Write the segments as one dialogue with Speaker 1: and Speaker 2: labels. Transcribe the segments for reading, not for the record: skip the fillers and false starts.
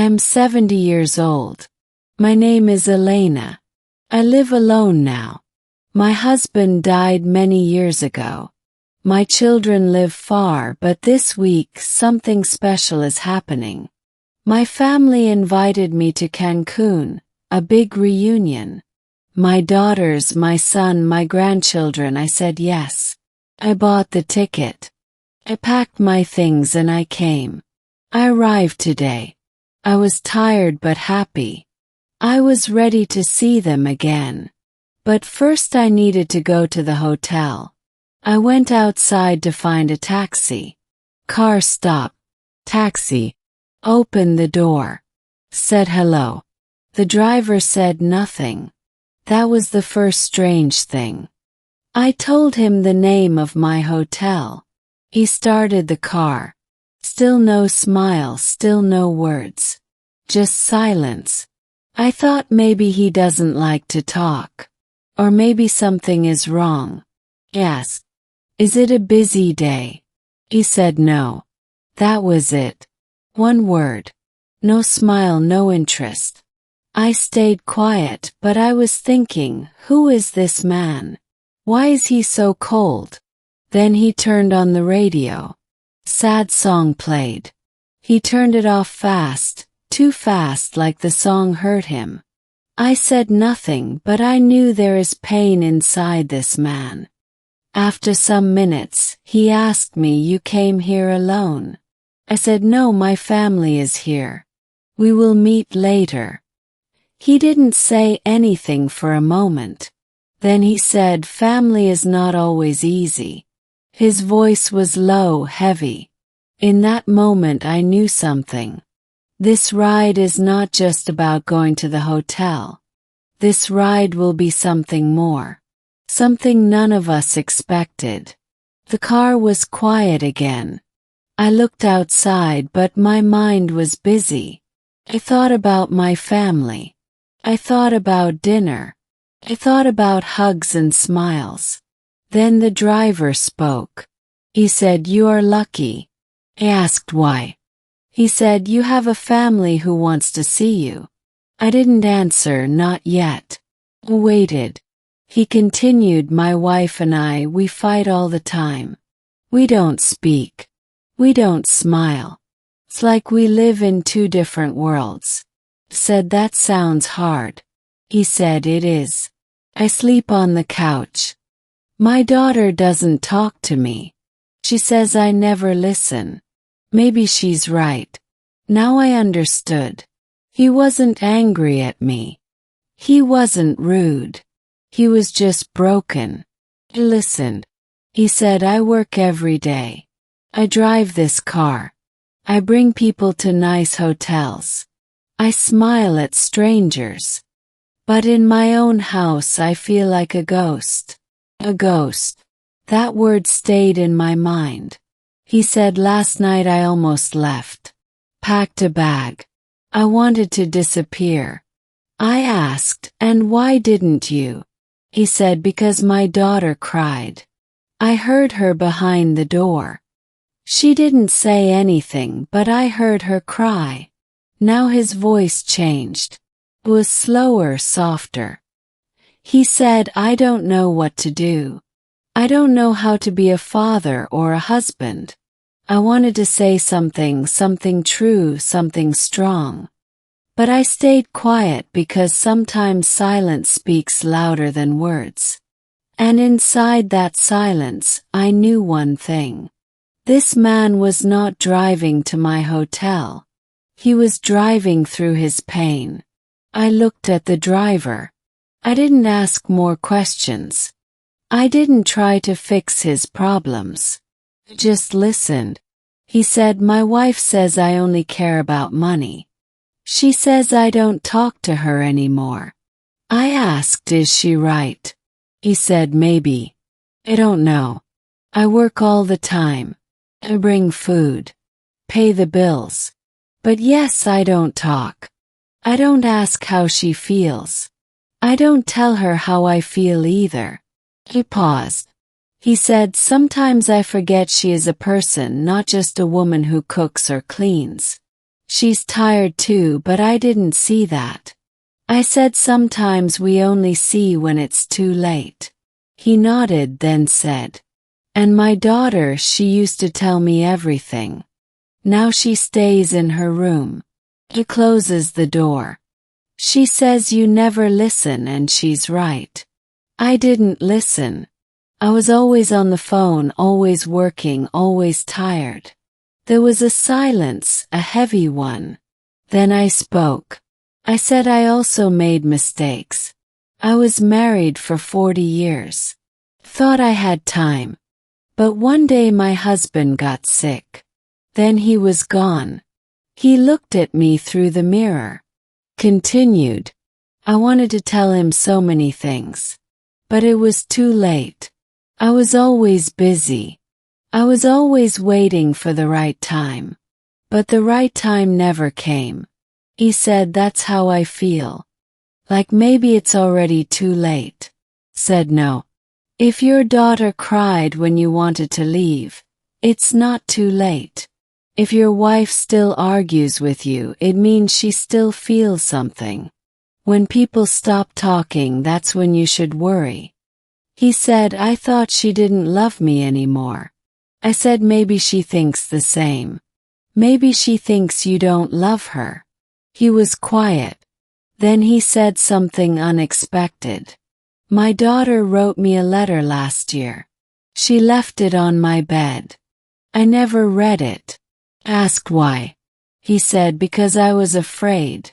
Speaker 1: am 70 years old. My name is Elena. I live alone now. My husband died many years ago. My children live far, but this week something special is happening. My family invited me to Cancun, a big reunion. My daughters, my son, my grandchildren. I said yes. I bought the ticket. I packed my things and I came. I arrived today. I was tired but happy. I was ready to see them again. But first I needed to go to the hotel. I went outside to find a taxi. Car stopped. Taxi. Opened the door. Said hello. The driver said nothing. That was the first strange thing. I told him the name of my hotel. He started the car. Still no smile, still no words. Just silence. I thought maybe he doesn't like to talk. Or maybe something is wrong. I asked, "Is it a busy day?" He said no. That was it. One word. No smile, no interest. I stayed quiet, but I was thinking, who is this man? Why is he so cold? Then he turned on the radio. Sad song played. He turned it off fast, too fast, like the song hurt him. I said nothing, but I knew there is pain inside this man. After some minutes, he asked me, "You came here alone?" I said, "No, my family is here. We will meet later." He didn't say anything for a moment. Then he said, "Family is not always easy." His voice was low, heavy. In that moment I knew something. This ride is not just about going to the hotel. This ride will be something more. Something none of us expected. The car was quiet again. I looked outside, but my mind was busy. I thought about my family. I thought about dinner. I thought about hugs and smiles. Then the driver spoke. He said, "You are lucky." I asked why. He said, "You have a family who wants to see you." I didn't answer, not yet. I waited. He continued, "My wife and I, we fight all the time. We don't speak. We don't smile. It's like we live in two different worlds." I said, "That sounds hard." He said, "It is. I sleep on the couch. My daughter doesn't talk to me. She says I never listen. Maybe she's right." Now I understood. He wasn't angry at me. He wasn't rude. He was just broken. I listened. He said, "I work every day. I drive this car. I bring people to nice hotels. I smile at strangers. But in my own house I feel like a ghost." A ghost. That word stayed in my mind. He said, "Last night I almost left. Packed a bag. I wanted to disappear." I asked, "And why didn't you?" He said, "Because my daughter cried. I heard her behind the door. She didn't say anything, but I heard her cry." Now his voice changed. It was slower, softer. He said, "I don't know what to do. I don't know how to be a father or a husband." I wanted to say something true, something strong. But I stayed quiet because sometimes silence speaks louder than words. And inside that silence, I knew one thing. This man was not driving to my hotel. He was driving through his pain. I looked at the driver. I didn't ask more questions. I didn't try to fix his problems. I just listened. He said, "My wife says I only care about money. She says I don't talk to her anymore." I asked, "Is she right?" He said, "Maybe. I don't know. I work all the time. I bring food. Pay the bills. But yes, I don't talk. I don't ask how she feels. I don't tell her how I feel either." He paused. He said, "Sometimes I forget she is a person, not just a woman who cooks or cleans. She's tired too, but I didn't see that. I said sometimes we only see when it's too late. He nodded, then said, and my daughter, she used to tell me everything. Now she stays in her room. He closes the door. She says you never listen, and she's right. I didn't listen. I was always on the phone, always working, always tired. There was a silence, a heavy one. Then I spoke. I said I also made mistakes. I was married for 40 years. Thought I had time. But one day my husband got sick. Then he was gone. He looked at me through the mirror. Continued. I wanted to tell him so many things. But it was too late. I was always busy. I was always waiting for the right time. But the right time never came. He said, that's how I feel. Like maybe it's already too late. Said no. If your daughter cried when you wanted to leave, it's not too late. If your wife still argues with you, it means she still feels something. When people stop talking, that's when you should worry. He said, I thought she didn't love me anymore. I said maybe she thinks the same. Maybe she thinks you don't love her. He was quiet. Then he said something unexpected. My daughter wrote me a letter last year. She left it on my bed. I never read it. Asked why. He said because I was afraid.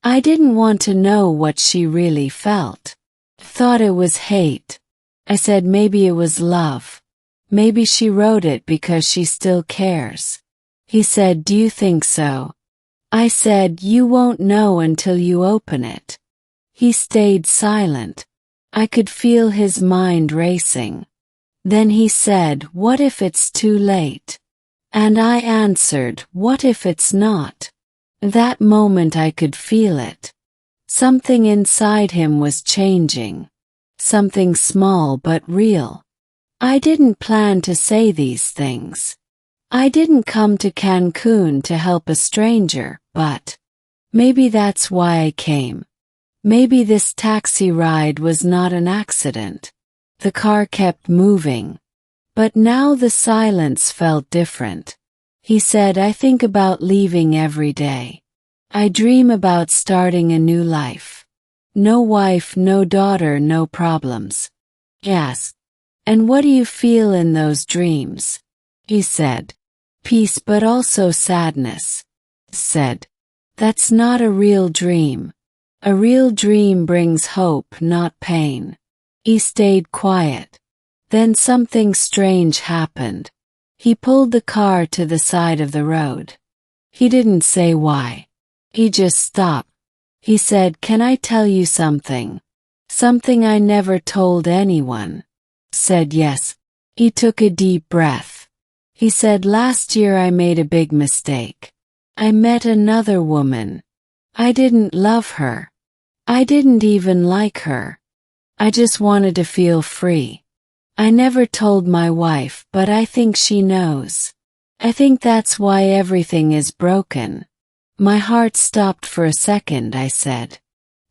Speaker 1: I didn't want to know what she really felt. Thought it was hate. I said maybe it was love. Maybe she wrote it because she still cares. He said, do you think so? I said, you won't know until you open it. He stayed silent. I could feel his mind racing. Then he said, what if it's too late? And I answered, what if it's not? That moment I could feel it. Something inside him was changing. Something small but real. I didn't plan to say these things. I didn't come to Cancun to help a stranger, but maybe that's why I came. Maybe this taxi ride was not an accident. The car kept moving. But now the silence felt different. He said, I think about leaving every day. I dream about starting a new life. No wife, no daughter, no problems. Yes. And what do you feel in those dreams? He said, peace but also sadness. Said, that's not a real dream. A real dream brings hope, not pain. He stayed quiet. Then something strange happened. He pulled the car to the side of the road. He didn't say why. He just stopped. He said, can I tell you something? Something I never told anyone. Said yes. He took a deep breath. He said, last year I made a big mistake. I met another woman. I didn't love her. I didn't even like her. I just wanted to feel free. I never told my wife, but I think she knows. I think that's why everything is broken. My heart stopped for a second, I said.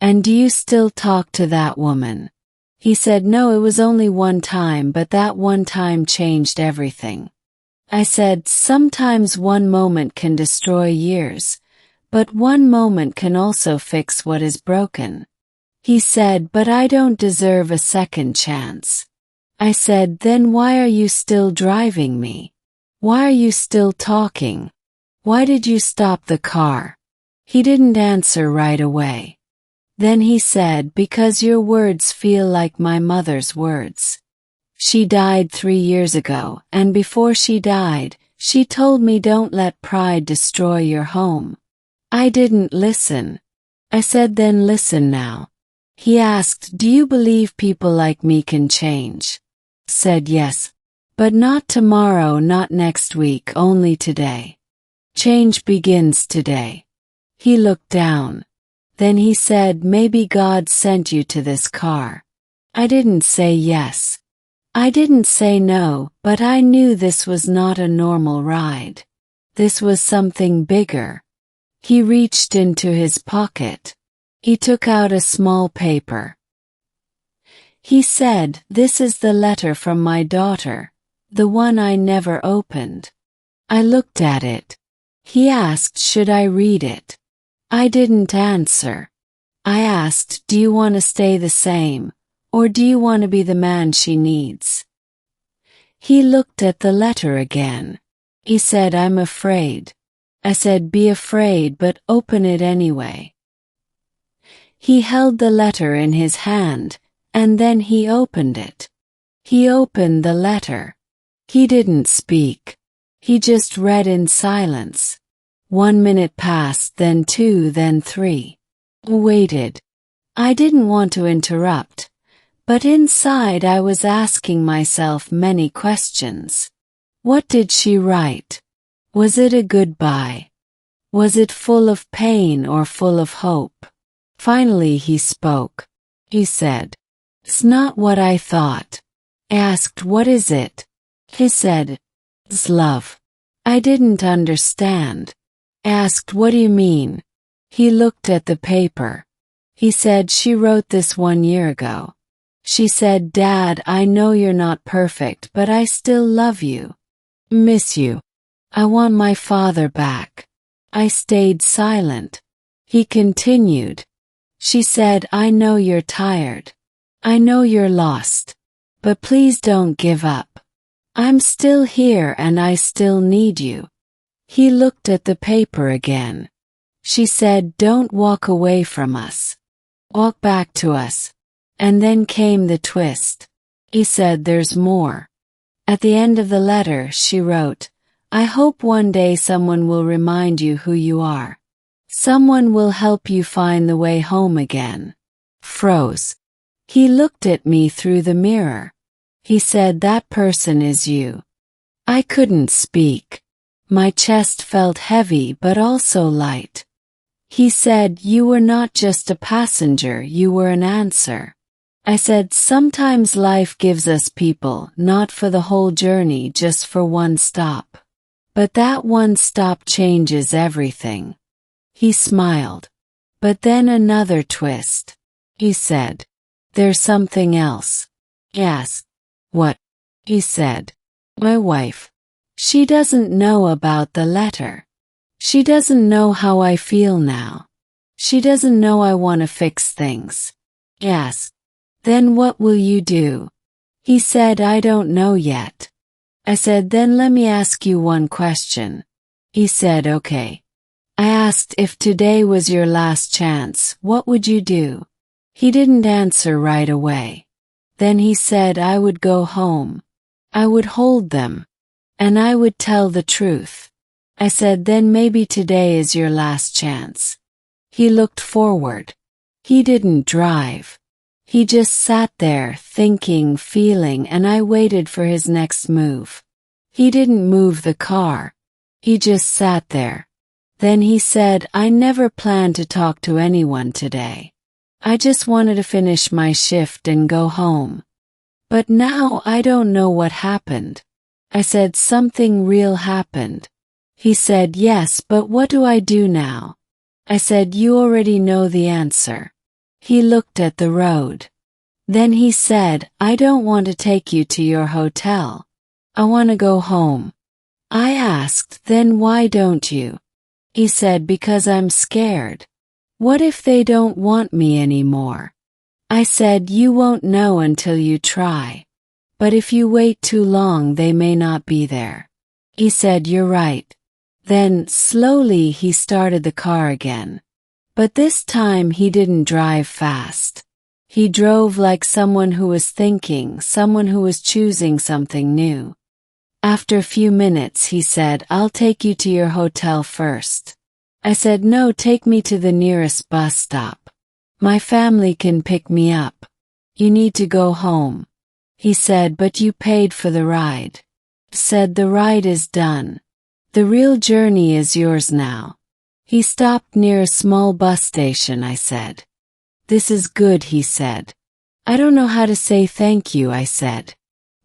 Speaker 1: And do you still talk to that woman? He said, no, it was only one time, but that one time changed everything. I said, sometimes one moment can destroy years, but one moment can also fix what is broken. He said, but I don't deserve a second chance. I said, then why are you still driving me? Why are you still talking? Why did you stop the car? He didn't answer right away. Then he said, because your words feel like my mother's words. She died 3 years ago, and before she died, she told me don't let pride destroy your home. I didn't listen. I said, then listen now. He asked, do you believe people like me can change? Said yes. But not tomorrow, not next week, only today. Change begins today. He looked down. Then he said, maybe God sent you to this car. I didn't say yes. I didn't say no, but I knew this was not a normal ride. This was something bigger. He reached into his pocket. He took out a small paper. He said, "This is the letter from my daughter, the one I never opened." I looked at it. He asked, should I read it? I didn't answer. I asked, do you want to stay the same, or do you want to be the man she needs? He looked at the letter again. He said, "I'm afraid." I said, "Be afraid, but open it anyway." He held the letter in his hand, and then he opened it. He opened the letter. He didn't speak. He just read in silence. 1 minute passed, then 2, then 3. Waited. I didn't want to interrupt, but inside I was asking myself many questions. What did she write? Was it a goodbye? Was it full of pain or full of hope? Finally he spoke. He said, "It's not what I thought." I asked, "What is it?" He said, "It's love." I didn't understand. I asked, "What do you mean?" He looked at the paper. He said, "She wrote this 1 year ago. She said, 'Dad, I know you're not perfect, but I still love you. Miss you. I want my father back.'" I stayed silent. He continued. She said, "I know you're tired. I know you're lost. But please don't give up. I'm still here and I still need you." He looked at the paper again. She said, "Don't walk away from us. Walk back to us." And then came the twist. He said, "There's more." At the end of the letter, she wrote, "I hope one day someone will remind you who you are. Someone will help you find the way home again." Froze. He looked at me through the mirror. He said, "That person is you." I couldn't speak. My chest felt heavy but also light. He said, "You were not just a passenger, you were an answer." I said, "Sometimes life gives us people, not for the whole journey, just for one stop. But that one stop changes everything." He smiled. But then another twist. He said, "There's something else." I asked, "What?" He said, "My wife. She doesn't know about the letter. She doesn't know how I feel now. She doesn't know I want to fix things." I asked, "Then what will you do?" He said, "I don't know yet." I said, "Then let me ask you one question." He said, "Okay." I asked, "If today was your last chance, what would you do?" He didn't answer right away. Then he said, "I would go home. I would hold them. And I would tell the truth." I said, "Then maybe today is your last chance." He looked forward. He didn't drive. He just sat there, thinking, feeling, and I waited for his next move. He didn't move the car. He just sat there. Then he said, "I never planned to talk to anyone today. I just wanted to finish my shift and go home. But now I don't know what happened." I said, "Something real happened." He said, "Yes, but what do I do now?" I said, "You already know the answer." He looked at the road. Then he said, "I don't want to take you to your hotel. I want to go home." I asked, "Then why don't you?" He said, "Because I'm scared. What if they don't want me anymore?" I said, "You won't know until you try. But if you wait too long, they may not be there." He said, "You're right." Then, slowly, he started the car again. But this time he didn't drive fast. He drove like someone who was thinking, someone who was choosing something new. After a few minutes he said, "I'll take you to your hotel first." I said, "No, take me to the nearest bus stop. My family can pick me up. You need to go home." He said, "But you paid for the ride." Said, "The ride is done. The real journey is yours now." He stopped near a small bus station. I said, "This is good," he said. "I don't know how to say thank you," I said.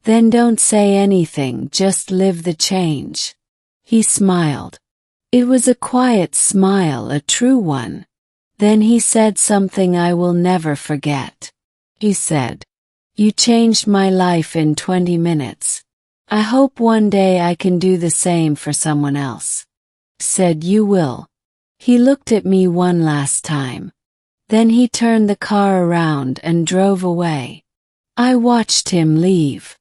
Speaker 1: "Then don't say anything, just live the change." He smiled. It was a quiet smile, a true one. Then he said something I will never forget. He said, "You changed my life in 20 minutes. I hope one day I can do the same for someone else." Said, "You will." He looked at me one last time. Then he turned the car around and drove away. I watched him leave.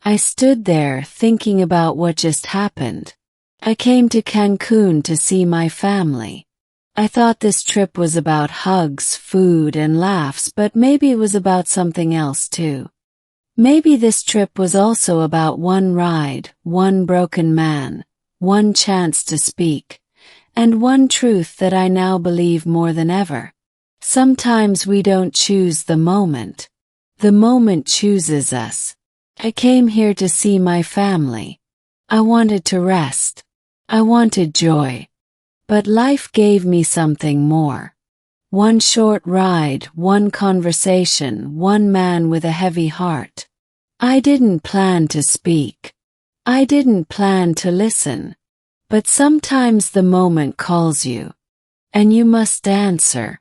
Speaker 1: I stood there thinking about what just happened. I came to Cancun to see my family. I thought this trip was about hugs, food, and laughs, but maybe it was about something else too. Maybe this trip was also about one ride, one broken man, one chance to speak, and one truth that I now believe more than ever. Sometimes we don't choose the moment. The moment chooses us. I came here to see my family. I wanted to rest. I wanted joy. But life gave me something more. One short ride, one conversation, one man with a heavy heart. I didn't plan to speak. I didn't plan to listen. But sometimes the moment calls you. And you must answer.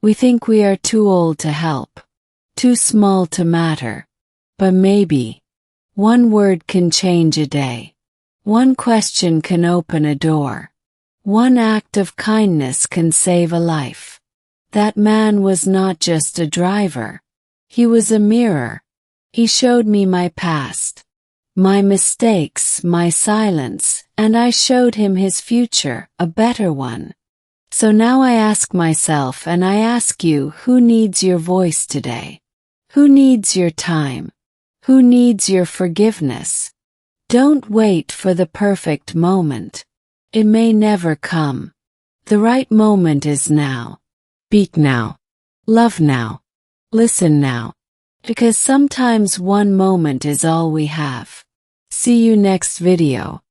Speaker 1: We think we are too old to help. Too small to matter. But maybe. One word can change a day. One question can open a door. One act of kindness can save a life. That man was not just a driver. He was a mirror. He showed me my past, my mistakes, my silence, and I showed him his future, a better one. So now I ask myself and I ask you, who needs your voice today? Who needs your time? Who needs your forgiveness? Don't wait for the perfect moment. It may never come. The right moment is now. Speak now. Love now. Listen now. Because sometimes one moment is all we have. See you next video.